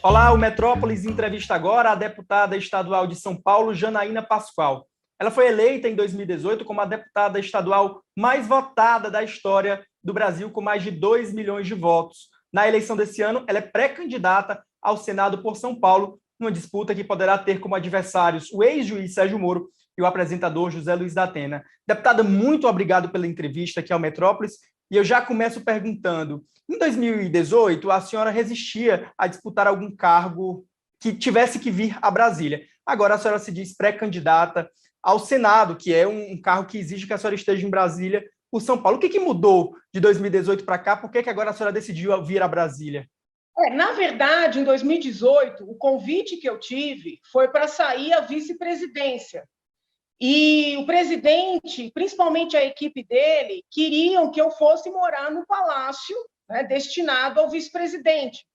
Olá, o Metrópolis entrevista agora a deputada estadual de São Paulo, Janaína Pascoal. Ela foi eleita em 2018 como a deputada estadual mais votada da história do Brasil, com mais de 2 milhões de votos. Na eleição desse ano, ela é pré-candidata ao Senado por São Paulo, numa disputa que poderá ter como adversários o ex-juiz Sérgio Moro e o apresentador José Luiz da Atena. Deputada, muito obrigado pela entrevista aqui ao Metrópolis. E eu já começo perguntando, em 2018, a senhora resistia a disputar algum cargo que tivesse que vir a Brasília. Agora a senhora se diz pré-candidata ao Senado, que é um cargo que exige que a senhora esteja em Brasília por São Paulo. O que mudou de 2018 para cá? Por que agora a senhora decidiu vir a Brasília? Na verdade, em 2018, o convite que eu tive foi para sair a vice-presidência. E o presidente, principalmente a equipe dele, queriam que eu fosse morar no palácio, né, destinado ao vice-presidente.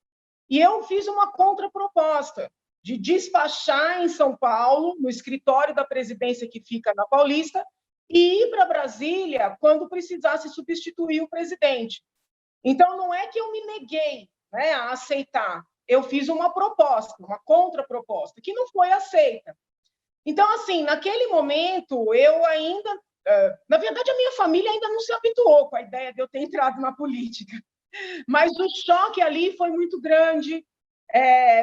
E eu fiz uma contraproposta de despachar em São Paulo, no escritório da presidência que fica na Paulista, e ir para Brasília quando precisasse substituir o presidente. Então, não é que eu me neguei, né, a aceitar. Eu fiz uma proposta, uma contraproposta, que não foi aceita. Então, assim, naquele momento, eu ainda... Na verdade, a minha família ainda não se habituou com a ideia de eu ter entrado na política. Mas o choque ali foi muito grande.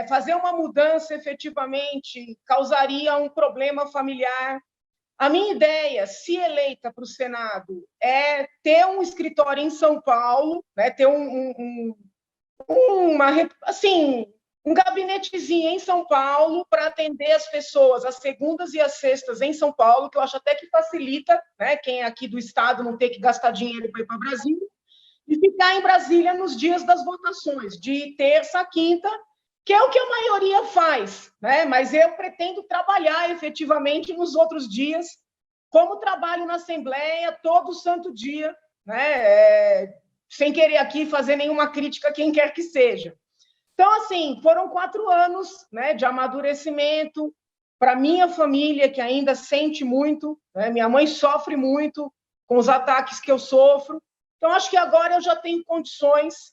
Fazer uma mudança, efetivamente, causaria um problema familiar. A minha ideia, se eleita para o Senado, é ter um escritório em São Paulo, né, ter um gabinetezinho em São Paulo para atender as pessoas às segundas e às sextas em São Paulo, que eu acho até que facilita, né, quem é aqui do Estado não ter que gastar dinheiro para ir para Brasília, e ficar em Brasília nos dias das votações, de terça a quinta, que é o que a maioria faz, né? Mas eu pretendo trabalhar efetivamente nos outros dias, como trabalho na Assembleia todo santo dia, né? Sem querer aqui fazer nenhuma crítica a quem quer que seja. Então, assim, foram 4 anos, né, de amadurecimento para minha família, que ainda sente muito, né? Minha mãe sofre muito com os ataques que eu sofro. Então, acho que agora eu já tenho condições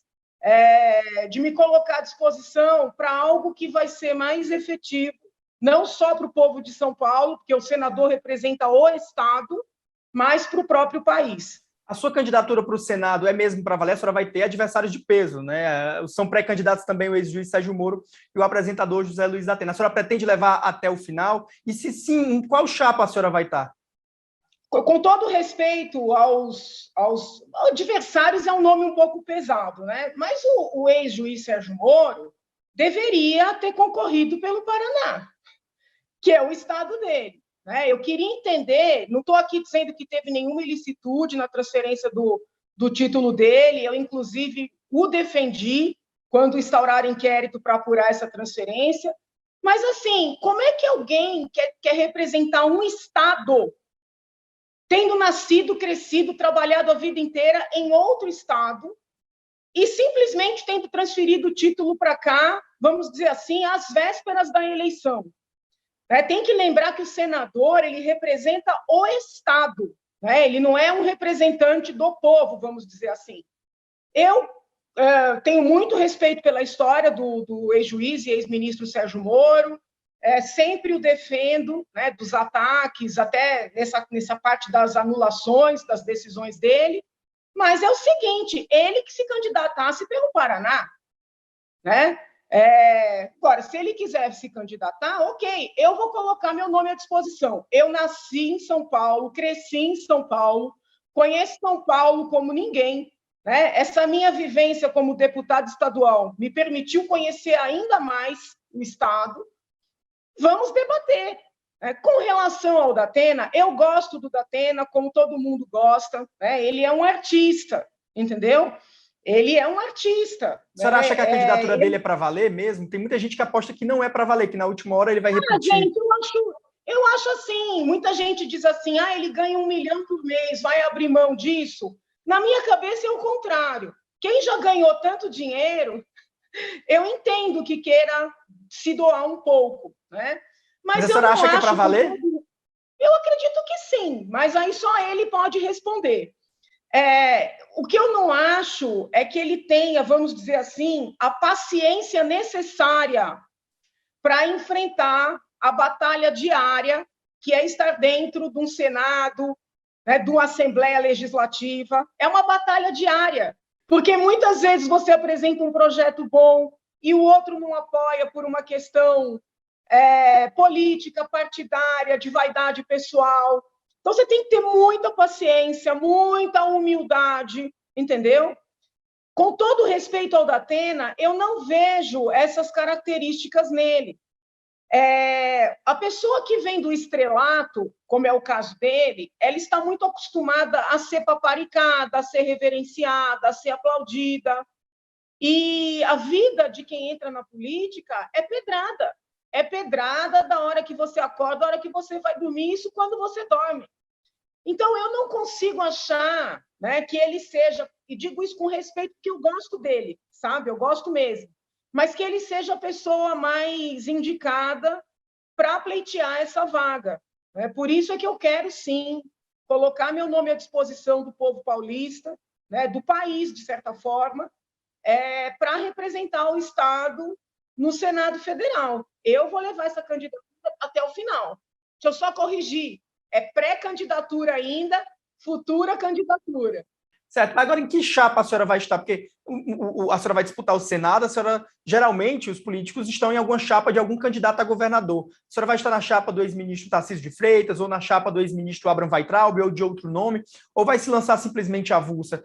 de me colocar à disposição para algo que vai ser mais efetivo, não só para o povo de São Paulo, porque o senador representa o Estado, mas para o próprio país. A sua candidatura para o Senado é mesmo para valer? A senhora vai ter adversários de peso, né? São pré-candidatos também o ex-juiz Sérgio Moro e o apresentador José Luiz da Atena. A senhora pretende levar até o final? E se sim, em qual chapa a senhora vai estar? Com todo respeito aos adversários, é um nome um pouco pesado, né? Mas o ex-juiz Sérgio Moro deveria ter concorrido pelo Paraná, que é o estado dele. Eu queria entender, não estou aqui dizendo que teve nenhuma ilicitude na transferência do título dele, eu, inclusive, o defendi quando instauraram inquérito para apurar essa transferência, mas, assim, como é que alguém quer representar um estado tendo nascido, crescido, trabalhado a vida inteira em outro estado e simplesmente tendo transferido o título para cá, vamos dizer assim, às vésperas da eleição? Tem que lembrar que o senador ele representa o Estado, né? Ele não é um representante do povo, vamos dizer assim. Eu tenho muito respeito pela história do ex-juiz e ex-ministro Sérgio Moro, sempre o defendo, né, dos ataques, até nessa parte das anulações das decisões dele, mas é o seguinte, ele que se candidatasse pelo Paraná, né? Agora, se ele quiser se candidatar, ok, eu vou colocar meu nome à disposição. Eu nasci em São Paulo, cresci em São Paulo, conheço São Paulo como ninguém, né? Essa minha vivência como deputado estadual me permitiu conhecer ainda mais o Estado. Vamos debater. Com relação ao da Atena, eu gosto do da Atena, como todo mundo gosta, né? Ele é um artista, entendeu? Ele é um artista. A senhora acha que a candidatura dele é para valer mesmo? Tem muita gente que aposta que não é para valer, que na última hora ele vai repetir. Gente, eu acho assim, muita gente diz assim, ele ganha 1 milhão por mês, vai abrir mão disso. Na minha cabeça é o contrário. Quem já ganhou tanto dinheiro, eu entendo que queira se doar um pouco, né? Mas a senhora acha que é para valer? Eu acredito que sim, mas aí só ele pode responder. O que eu não acho é que ele tenha, vamos dizer assim, a paciência necessária para enfrentar a batalha diária, que é estar dentro de um Senado, né, de uma Assembleia Legislativa. É uma batalha diária, porque muitas vezes você apresenta um projeto bom e o outro não apoia por uma questão política, partidária, de vaidade pessoal. Então, você tem que ter muita paciência, muita humildade, entendeu? Com todo respeito ao Datena, eu não vejo essas características nele. A pessoa que vem do estrelato, como é o caso dele, ela está muito acostumada a ser paparicada, a ser reverenciada, a ser aplaudida. E a vida de quem entra na política é pedrada. É pedrada da hora que você acorda, da hora que você vai dormir, isso quando você dorme. Então, eu não consigo achar, né, que ele seja, e digo isso com respeito, porque eu gosto dele, sabe? Eu gosto mesmo. Mas que ele seja a pessoa mais indicada para pleitear essa vaga. Né? Por isso é que eu quero, sim, colocar meu nome à disposição do povo paulista, né, do país, de certa forma, para representar o Estado no Senado Federal. Eu vou levar essa candidatura até o final. Deixa eu só corrigir. É pré-candidatura ainda, futura candidatura. Certo. Agora, em que chapa a senhora vai estar? Porque a senhora vai disputar o Senado, a senhora, geralmente, os políticos estão em alguma chapa de algum candidato a governador. A senhora vai estar na chapa do ex-ministro Tarcísio de Freitas, ou na chapa do ex-ministro Abraham Weintraub, ou de outro nome, ou vai se lançar simplesmente avulsa?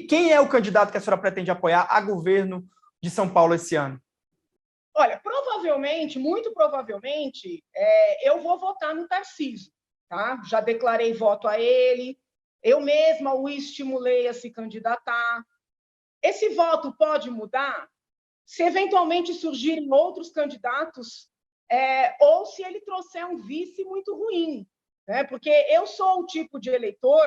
Quem é o candidato que a senhora pretende apoiar a governo de São Paulo esse ano? Olha, provavelmente, muito provavelmente, eu vou votar no Tarcísio. Tá? Já declarei voto a ele, eu mesma o estimulei a se candidatar. Esse voto pode mudar se eventualmente surgirem outros candidatos, ou se ele trouxer um vice muito ruim, né? Porque eu sou o tipo de eleitor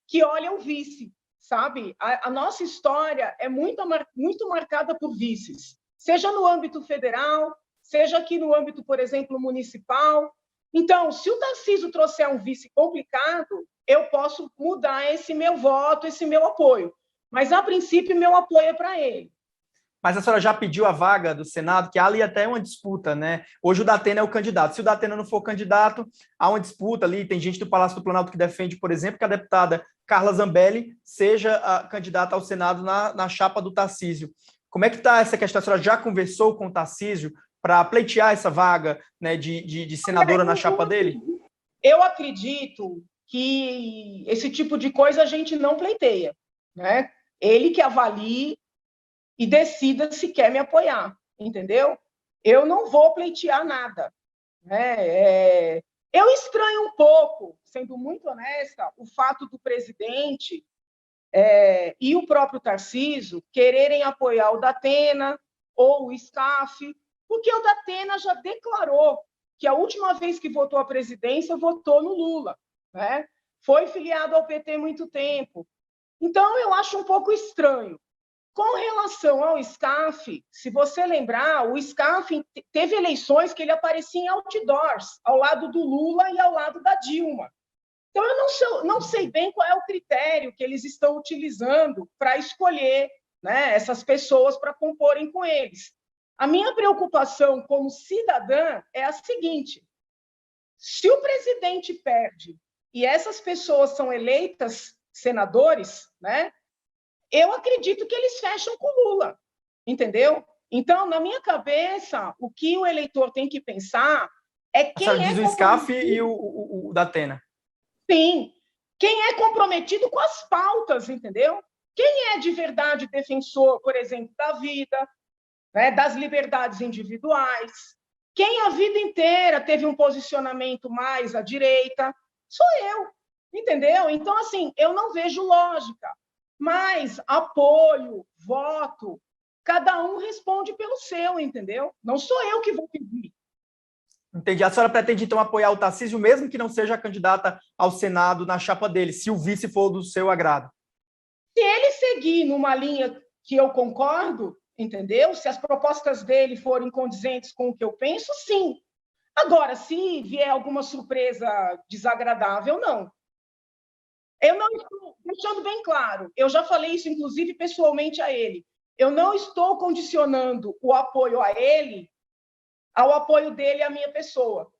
que olha o vice, sabe? A nossa história é muito marcada por vices, seja no âmbito federal, seja aqui no âmbito, por exemplo, municipal. Então, se o Tarcísio trouxer um vice complicado, eu posso mudar esse meu voto, esse meu apoio. Mas, a princípio, meu apoio é para ele. Mas a senhora já pediu a vaga do Senado, que há ali até uma disputa, né? Hoje o Datena é o candidato. Se o Datena não for candidato, há uma disputa ali. Tem gente do Palácio do Planalto que defende, por exemplo, que a deputada Carla Zambelli seja a candidata ao Senado na chapa do Tarcísio. Como é que está essa questão? A senhora já conversou com o Tarcísio para pleitear essa vaga, né, de senadora na chapa dele? Eu acredito que esse tipo de coisa a gente não pleiteia, né? Ele que avalie e decida se quer me apoiar, entendeu? Eu não vou pleitear nada, né? Eu estranho um pouco, sendo muito honesta, o fato do presidente e o próprio Tarcísio quererem apoiar o Datena ou o SCAF, porque o Datena já declarou que a última vez que votou a presidência, votou no Lula, né? Foi filiado ao PT muito tempo. Então, eu acho um pouco estranho. Com relação ao SCAF, se você lembrar, o SCAF teve eleições que ele aparecia em outdoors, ao lado do Lula e ao lado da Dilma. Então, eu não sei bem qual é o critério que eles estão utilizando para escolher, né, essas pessoas para comporem com eles. A minha preocupação como cidadã é a seguinte: se o presidente perde e essas pessoas são eleitas senadores, né, eu acredito que eles fecham com Lula, entendeu? Então, na minha cabeça, o que o eleitor tem que pensar é quem a senhora diz o SCAF e o Datena. Sim, quem é comprometido com as pautas, entendeu? Quem é de verdade defensor, por exemplo, da vida, né, das liberdades individuais? Quem a vida inteira teve um posicionamento mais à direita? Sou eu, entendeu? Então, assim, eu não vejo lógica. Mas apoio, voto, cada um responde pelo seu, entendeu? Não sou eu que vou pedir. Entendi. A senhora pretende, então, apoiar o Tarcísio, mesmo que não seja candidata ao Senado na chapa dele, se o vice for do seu agrado? Se ele seguir numa linha que eu concordo, entendeu? Se as propostas dele forem condizentes com o que eu penso, sim. Agora, se vier alguma surpresa desagradável, não. Eu não estou, deixando bem claro, eu já falei isso, inclusive, pessoalmente a ele. Eu não estou condicionando o apoio a ele ao apoio dele à minha pessoa.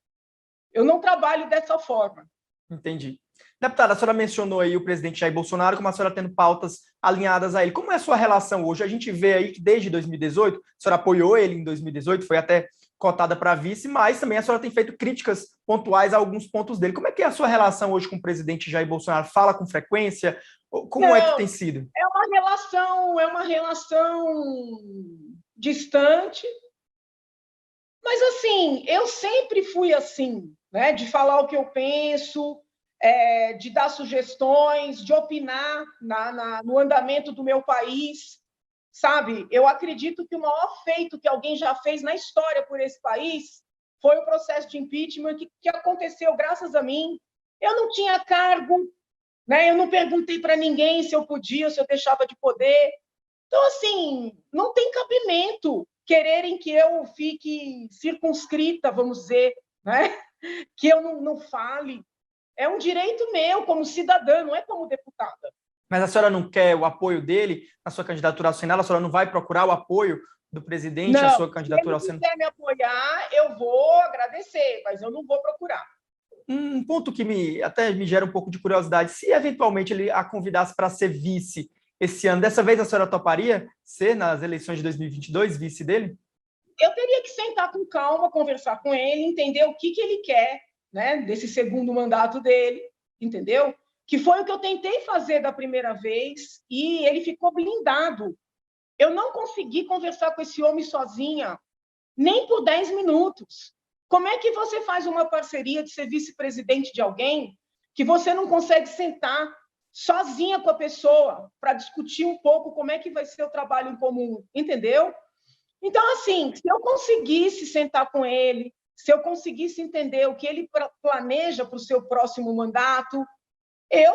Eu não trabalho dessa forma. Entendi. Deputada, a senhora mencionou aí o presidente Jair Bolsonaro, como a senhora tendo pautas alinhadas a ele. Como é a sua relação hoje? A gente vê aí que desde 2018, a senhora apoiou ele em 2018, foi até cotada para vice, mas também a senhora tem feito críticas pontuais a alguns pontos dele. Como é que é a sua relação hoje com o presidente Jair Bolsonaro? Fala com frequência? Como é que Não, tem sido? é uma relação distante, mas assim, eu sempre fui assim, né? De falar o que eu penso, de dar sugestões, de opinar no andamento do meu país, sabe? Eu acredito que o maior feito que alguém já fez na história por esse país foi o processo de impeachment que aconteceu graças a mim. Eu não tinha cargo, né? Eu não perguntei para ninguém se eu podia, se eu deixava de poder. Então, assim, não tem cabimento quererem que eu fique circunscrita, vamos dizer, né? Que eu não fale. É um direito meu como cidadã, não é como deputada. Mas a senhora não quer o apoio dele na sua candidatura ao Senado? A senhora não vai procurar o apoio do presidente à Não, sua se candidatura ele ao Senado? quiser me apoiar, eu vou agradecer, mas eu não vou procurar. Um ponto que até me gera um pouco de curiosidade, se eventualmente ele a convidasse para ser vice esse ano, dessa vez a senhora toparia ser, nas eleições de 2022, vice dele? Eu teria que sentar com calma, conversar com ele, entender o que ele quer, né, desse segundo mandato dele, entendeu? Que foi o que eu tentei fazer da primeira vez e ele ficou blindado. Eu não consegui conversar com esse homem sozinha, nem por 10 minutos. Como é que você faz uma parceria de ser vice-presidente de alguém que você não consegue sentar sozinha com a pessoa para discutir um pouco como é que vai ser o trabalho em comum, entendeu? Então, assim, se eu conseguisse sentar com ele, se eu conseguisse entender o que ele planeja para o seu próximo mandato, eu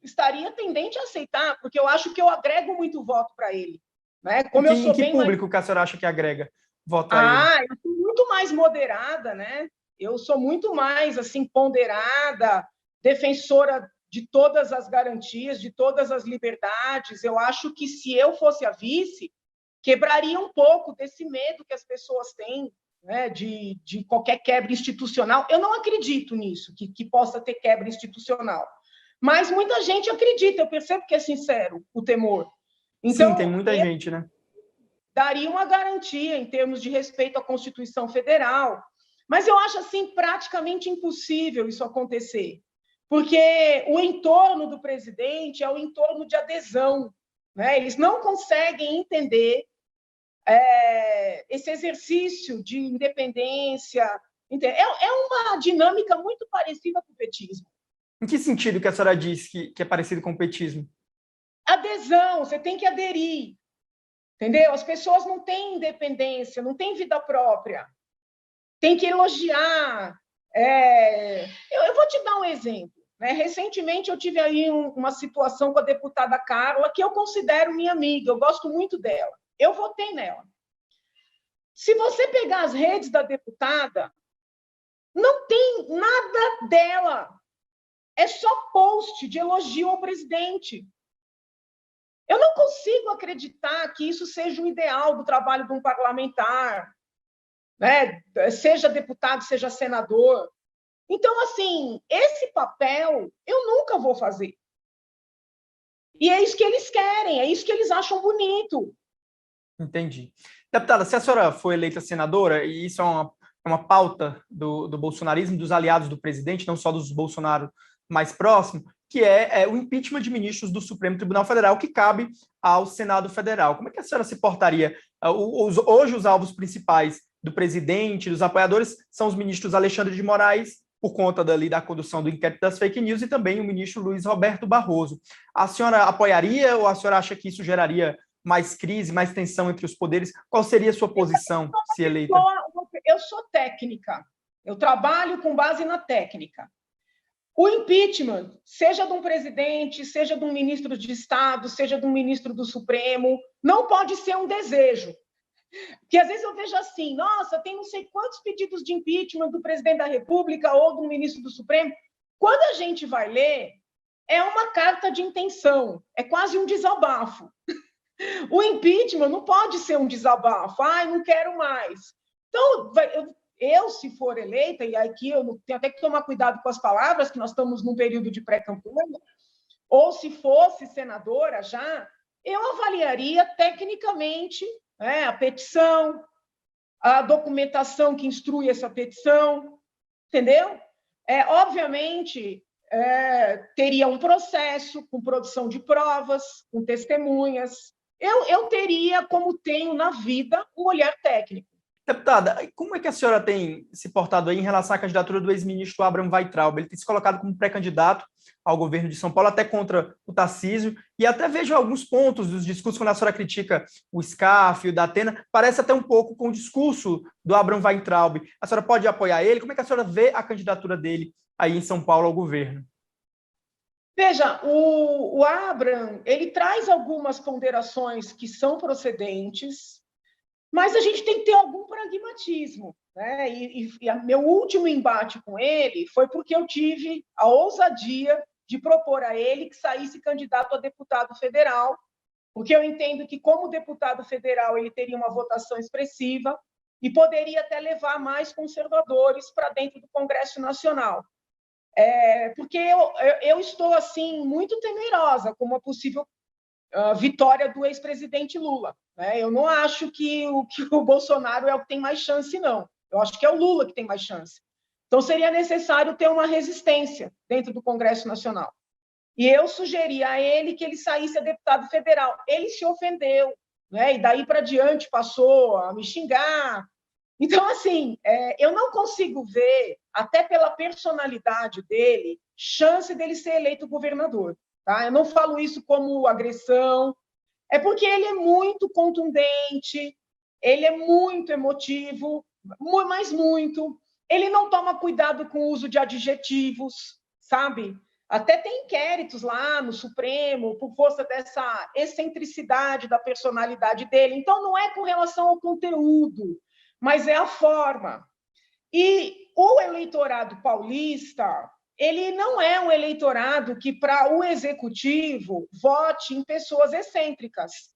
estaria tendente a aceitar, porque eu acho que eu agrego muito voto para ele. Né? Como eu Em sou que bem mais... público que a senhora acha que agrega voto a ele? Eu sou muito mais moderada, né? Eu sou muito mais assim ponderada, defensora de todas as garantias, de todas as liberdades. Eu acho que se eu fosse a vice, quebraria um pouco desse medo que as pessoas têm, né, de qualquer quebra institucional. Eu não acredito nisso, que possa ter quebra institucional. Mas muita gente acredita, eu percebo que é sincero o temor. Sim, tem Então, muita gente, né? daria uma garantia em termos de respeito à Constituição Federal. Mas eu acho assim praticamente impossível isso acontecer, porque o entorno do presidente é o entorno de adesão, né? Eles não conseguem entender esse exercício de independência. É uma dinâmica muito parecida com o petismo. Em que sentido que a senhora diz que é parecido com o petismo? Adesão, você tem que aderir, entendeu? As pessoas não têm independência, não têm vida própria. Tem que elogiar. Eu vou te dar um exemplo. Né? Recentemente, eu tive aí uma situação com a deputada Carla, que eu considero minha amiga, eu gosto muito dela. Eu votei nela. Se você pegar as redes da deputada, não tem nada dela. É só post de elogio ao presidente. Eu não consigo acreditar que isso seja o ideal do trabalho de um parlamentar, né? Seja deputado, seja senador. Então, assim, esse papel eu nunca vou fazer. E é isso que eles querem, é isso que eles acham bonito. Entendi. Deputada, se a senhora for eleita senadora, e isso é uma pauta do bolsonarismo, dos aliados do presidente, não só dos Bolsonaro mais próximos, que é o impeachment de ministros do Supremo Tribunal Federal, que cabe ao Senado Federal. Como é que a senhora se portaria? Hoje, os alvos principais do presidente, dos apoiadores, são os ministros Alexandre de Moraes, por conta da condução do inquérito das fake news, e também o ministro Luiz Roberto Barroso. A senhora apoiaria ou a senhora acha que isso geraria mais crise, mais tensão entre os poderes? Qual seria a sua posição, se eleita? Eu sou técnica, eu trabalho com base na técnica. O impeachment, seja de um presidente, seja de um ministro de Estado, seja de um ministro do Supremo, não pode ser um desejo. Porque às vezes eu vejo assim, nossa, tem não sei quantos pedidos de impeachment do presidente da República ou do ministro do Supremo. Quando a gente vai ler, é uma carta de intenção, é quase um desabafo. O impeachment não pode ser um desabafo, não quero mais. Então, se for eleita, e aqui eu tenho até que tomar cuidado com as palavras, que nós estamos num período de pré-campanha, ou se fosse senadora já, eu avaliaria tecnicamente a petição, a documentação que instrui essa petição, entendeu? Obviamente, teria um processo com produção de provas, com testemunhas. Eu teria, como tenho na vida, um olhar técnico. Deputada, como é que a senhora tem se portado aí em relação à candidatura do ex-ministro Abraham Weintraub? Ele tem se colocado como pré-candidato ao governo de São Paulo, até contra o Tarcísio, e até vejo alguns pontos dos discursos, quando a senhora critica o SCAF e o Datena, parece até um pouco com o discurso do Abraham Weintraub. A senhora pode apoiar ele? Como é que a senhora vê a candidatura dele aí em São Paulo ao governo? Veja, o Abraham, ele traz algumas ponderações que são procedentes, mas a gente tem que ter algum pragmatismo, né? Meu último embate com ele foi porque eu tive a ousadia de propor a ele que saísse candidato a deputado federal, porque eu entendo que, como deputado federal, ele teria uma votação expressiva e poderia até levar mais conservadores para dentro do Congresso Nacional. Porque eu estou assim muito temerosa com uma possível vitória do ex-presidente Lula. Eu não acho que o Bolsonaro é o que tem mais chance, não. Eu acho que é o Lula que tem mais chance. Então, seria necessário ter uma resistência dentro do Congresso Nacional. E eu sugeri a ele que ele saísse a deputado federal. Ele se ofendeu, e daí para diante passou a me xingar. Então, assim, eu não consigo ver, até pela personalidade dele, chance dele ser eleito governador. Tá? Eu não falo isso como agressão, é porque ele é muito contundente, ele é muito emotivo, mas muito. Ele não toma cuidado com o uso de adjetivos, sabe? Até tem inquéritos lá no Supremo por força dessa excentricidade da personalidade dele. Então, não é com relação ao conteúdo, mas é a forma. E o eleitorado paulista, ele não é um eleitorado que, para o executivo, vote em pessoas excêntricas.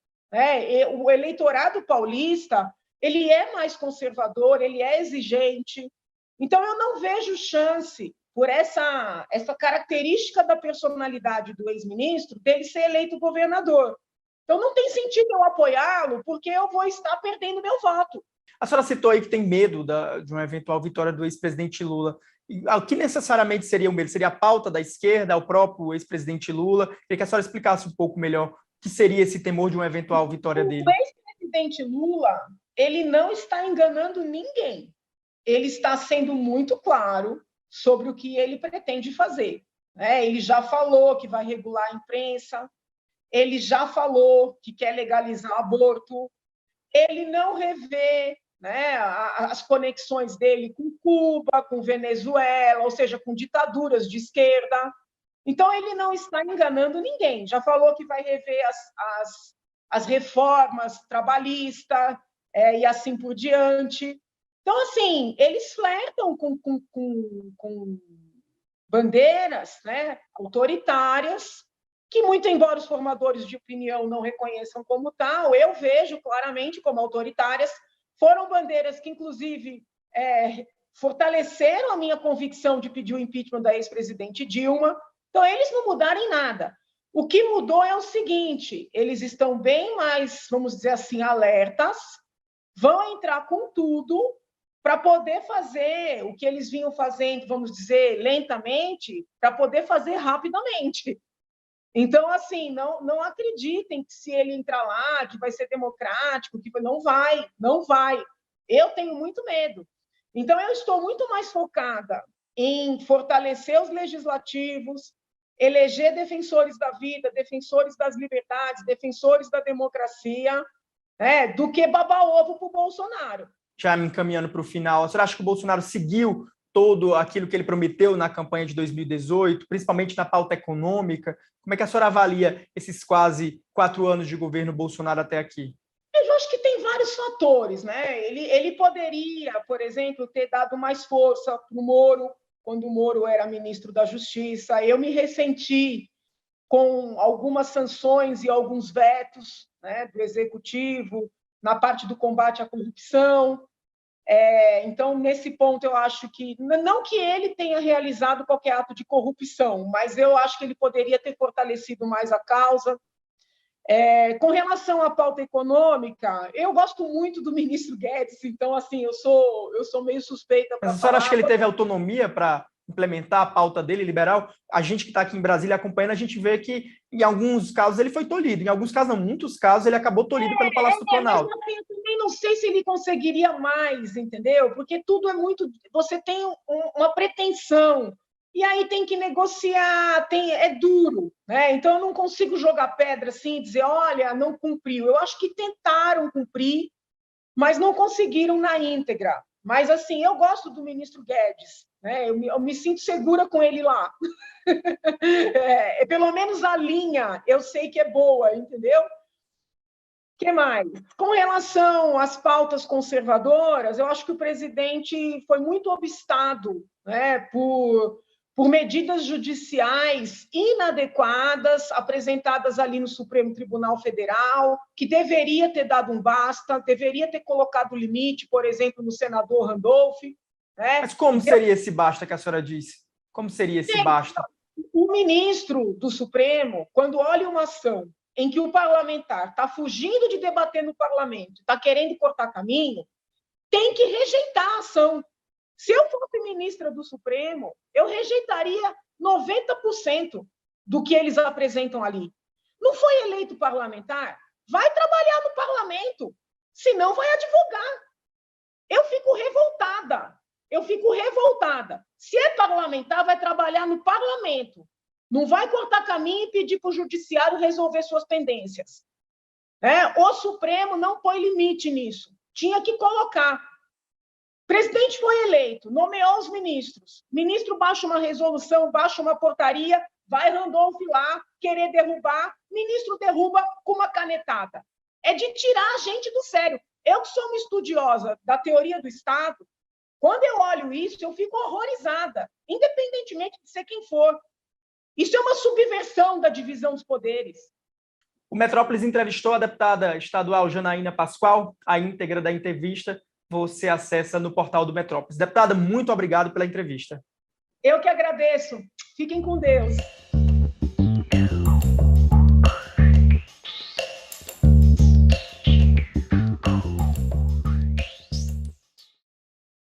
O eleitorado paulista, ele é mais conservador, ele é exigente. Então, eu não vejo chance, por essa característica da personalidade do ex-ministro, dele ser eleito governador. Então, não tem sentido eu apoiá-lo, porque eu vou estar perdendo meu voto. A senhora citou aí que tem medo de uma eventual vitória do ex-presidente Lula. O que necessariamente seria o medo? Seria a pauta da esquerda, o próprio ex-presidente Lula? Queria que a senhora explicasse um pouco melhor o que seria esse temor de uma eventual vitória dele. O ex-presidente Lula, ele não está enganando ninguém. Ele está sendo muito claro sobre o que ele pretende fazer. Ele já falou que vai regular a imprensa, ele já falou que quer legalizar o aborto, ele não revê as conexões dele com Cuba, com Venezuela, ou seja, com ditaduras de esquerda. Então, ele não está enganando ninguém. Já falou que vai rever as reformas trabalhistas e assim por diante. Então, assim, eles flertam com bandeiras autoritárias, que, muito embora os formadores de opinião não reconheçam como tal, eu vejo claramente como autoritárias. Foram bandeiras que, inclusive, fortaleceram a minha convicção de pedir o impeachment da ex-presidente Dilma. Então, eles não mudaram em nada. O que mudou é o seguinte: eles estão bem mais, vamos dizer assim, alertas, vão entrar com tudo para poder fazer o que eles vinham fazendo, vamos dizer, lentamente, para poder fazer rapidamente. Então, assim, não acreditem que, se ele entrar lá, que vai ser democrático, que não vai. Eu tenho muito medo. Então, eu estou muito mais focada em fortalecer os legislativos, eleger defensores da vida, defensores das liberdades, defensores da democracia, do que babar ovo para o Bolsonaro. Já me encaminhando para o final, a senhora acha que o Bolsonaro seguiu todo aquilo que ele prometeu na campanha de 2018, principalmente na pauta econômica? Como é que a senhora avalia esses quase 4 anos de governo Bolsonaro até aqui? Eu acho que tem vários fatores. Ele poderia, por exemplo, ter dado mais força para o Moro, quando o Moro era ministro da Justiça. Eu me ressenti com algumas sanções e alguns vetos, né, do executivo na parte do combate à corrupção. Então, nesse ponto, eu acho que, não que ele tenha realizado qualquer ato de corrupção, mas eu acho que ele poderia ter fortalecido mais a causa. Com relação à pauta econômica, eu gosto muito do ministro Guedes, então, assim, eu sou meio suspeita para Mas a senhora acha falar. que ele teve autonomia para implementar a pauta dele liberal? A gente que está aqui em Brasília acompanhando, a gente vê que, em alguns casos, ele foi tolhido. Em alguns casos, não, muitos casos, ele acabou tolhido pelo Palácio do Mas Planalto. assim, eu também não sei se ele conseguiria mais, entendeu? Porque tudo é muito. Você tem uma pretensão, e aí tem que negociar, é duro, né? Então eu não consigo jogar pedra assim e dizer, olha, não cumpriu. Eu acho que tentaram cumprir, mas não conseguiram na íntegra. Mas assim, eu gosto do ministro Guedes, né? Eu me sinto segura com ele lá. Pelo menos a linha eu sei que é boa, entendeu? Que mais? Com relação às pautas conservadoras, eu acho que o presidente foi muito obstado, né, por medidas judiciais inadequadas apresentadas ali no Supremo Tribunal Federal, que deveria ter dado um basta, deveria ter colocado limite, por exemplo, no senador Randolph. Né? Mas como seria esse basta que a senhora disse? Como seria esse basta? O ministro do Supremo, quando olha uma ação em que o parlamentar está fugindo de debater no parlamento, está querendo cortar caminho, tem que rejeitar a ação. Se eu fosse ministra do Supremo, eu rejeitaria 90% do que eles apresentam ali. Não foi eleito parlamentar? Vai trabalhar no parlamento, senão vai advogar. Eu fico revoltada. Se é parlamentar, vai trabalhar no parlamento. Não vai cortar caminho e pedir para o judiciário resolver suas pendências. O Supremo não põe limite nisso. Tinha que colocar. O presidente foi eleito, nomeou os ministros. O ministro baixa uma resolução, baixa uma portaria, vai Randolph lá querer derrubar, o ministro derruba com uma canetada. É de tirar a gente do sério. Eu que sou uma estudiosa da teoria do Estado, quando eu olho isso, eu fico horrorizada, independentemente de ser quem for. Isso é uma subversão da divisão dos poderes. O Metrópolis entrevistou a deputada estadual Janaína Pascoal. A íntegra da entrevista você acessa no portal do Metrópolis. Deputada, muito obrigado pela entrevista. Eu que agradeço. Fiquem com Deus.